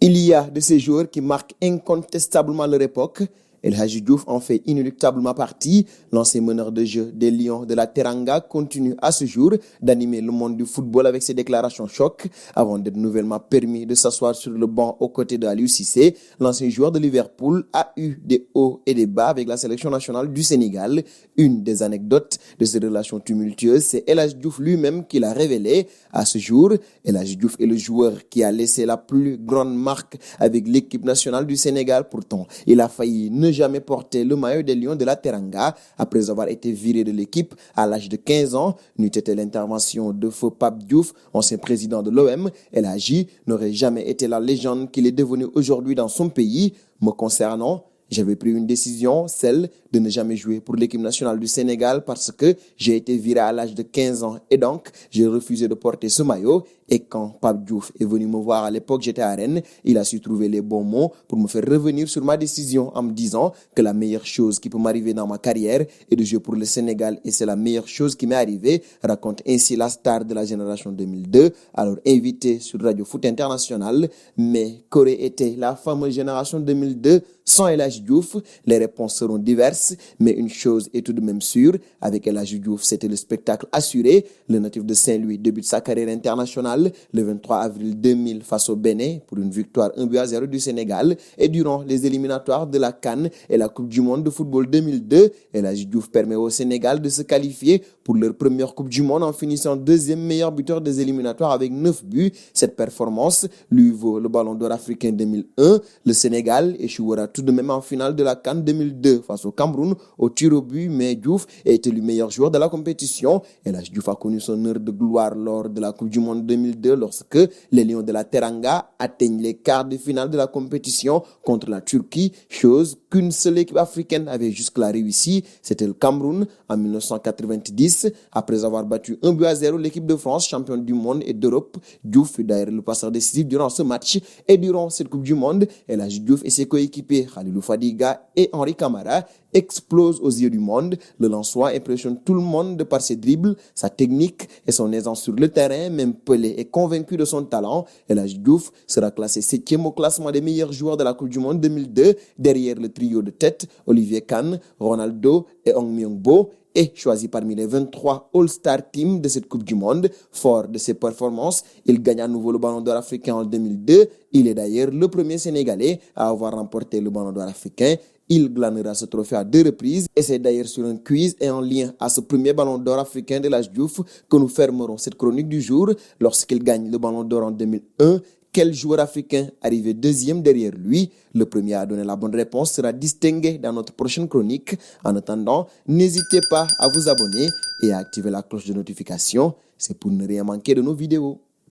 Il y a de ces joueurs qui marquent incontestablement leur époque. El Hadji Diouf en fait inéluctablement partie. L'ancien meneur de jeu des Lions de la Teranga continue à ce jour d'animer le monde du football avec ses déclarations choc avant d'être nouvellement permis de s'asseoir sur le banc aux côtés de Aliou Cissé. L'ancien joueur de Liverpool a eu des hauts et des bas avec la sélection nationale du Sénégal. Une des anecdotes de ces relations tumultueuses, c'est El Hadji Diouf lui-même qui l'a révélé. À ce jour, El Hadji Diouf est le joueur qui a laissé la plus grande marque avec l'équipe nationale du Sénégal. Pourtant, il a failli ne jamais porter le maillot des Lions de la Teranga après avoir été viré de l'équipe à l'âge de 15 ans. N'eût été l'intervention de feu Pape Diouf, ancien président de l'OM, El Hadji n'aurait jamais été la légende qu'il est devenu aujourd'hui dans son pays. Me concernant, j'avais pris une décision, celle de ne jamais jouer pour l'équipe nationale du Sénégal parce que j'ai été viré à l'âge de 15 ans et donc j'ai refusé de porter ce maillot. Et quand Pape Diouf est venu me voir à l'époque, j'étais à Rennes, il a su trouver les bons mots pour me faire revenir sur ma décision en me disant que la meilleure chose qui peut m'arriver dans ma carrière est de jouer pour le Sénégal et c'est la meilleure chose qui m'est arrivée, raconte ainsi la star de la génération 2002, alors invité sur Radio Foot International. Mais qu'aurait été la fameuse génération 2002 sans El Hadji Diouf? Les réponses seront diverses, mais une chose est tout de même sûre, avec El Hadji Diouf, c'était le spectacle assuré. Le natif de Saint-Louis débute sa carrière internationale le 23 avril 2000 face au Bénin pour une victoire 1-0 du Sénégal. Et durant les éliminatoires de la CAN et la Coupe du Monde de football 2002, El Hadji Diouf permet au Sénégal de se qualifier pour leur première Coupe du Monde en finissant deuxième meilleur buteur des éliminatoires avec 9 buts. Cette performance lui vaut le Ballon d'Or africain 2001. Le Sénégal échouera tout de même en finale de la CAN 2002 face au Cameroun au tir au but, mais Diouf est élu meilleur joueur de la compétition. El Hadji Diouf a connu son heure de gloire lors de la Coupe du Monde 2002 lorsque les Lions de la Teranga atteignent les quarts de finale de la compétition contre la Turquie, chose qu'une seule équipe africaine avait jusque-là réussi, c'était le Cameroun en 1990. Après avoir battu 1-0 l'équipe de France, championne du monde et d'Europe, Diouf fut d'ailleurs le passeur décisif durant ce match et durant cette Coupe du Monde. El Hadji Diouf et ses coéquipiers Khalilou Fadiga et Henri Camara explose aux yeux du monde. Le Lensois impressionne tout le monde de par ses dribbles, sa technique et son aisance sur le terrain. Même Pelé est convaincu de son talent. El Hadji Diouf sera classé 7e au classement des meilleurs joueurs de la Coupe du Monde 2002, derrière le trio de tête Olivier Kahn, Ronaldo et Hong Myung-bo, et choisi parmi les 23 All-Star Teams de cette Coupe du Monde. Fort de ses performances, il gagne à nouveau le Ballon d'Or africain en 2002. Il est d'ailleurs le premier Sénégalais à avoir remporté le Ballon d'Or africain. Il glanera ce trophée à 2 reprises et c'est d'ailleurs sur un quiz et en lien à ce premier Ballon d'Or africain de El Hadji Diouf que nous fermerons cette chronique du jour. Lorsqu'il gagne le Ballon d'Or en 2001, quel joueur africain arrivé deuxième derrière lui? Le premier à donner la bonne réponse sera distingué dans notre prochaine chronique. En attendant, n'hésitez pas à vous abonner et à activer la cloche de notification. C'est pour ne rien manquer de nos vidéos.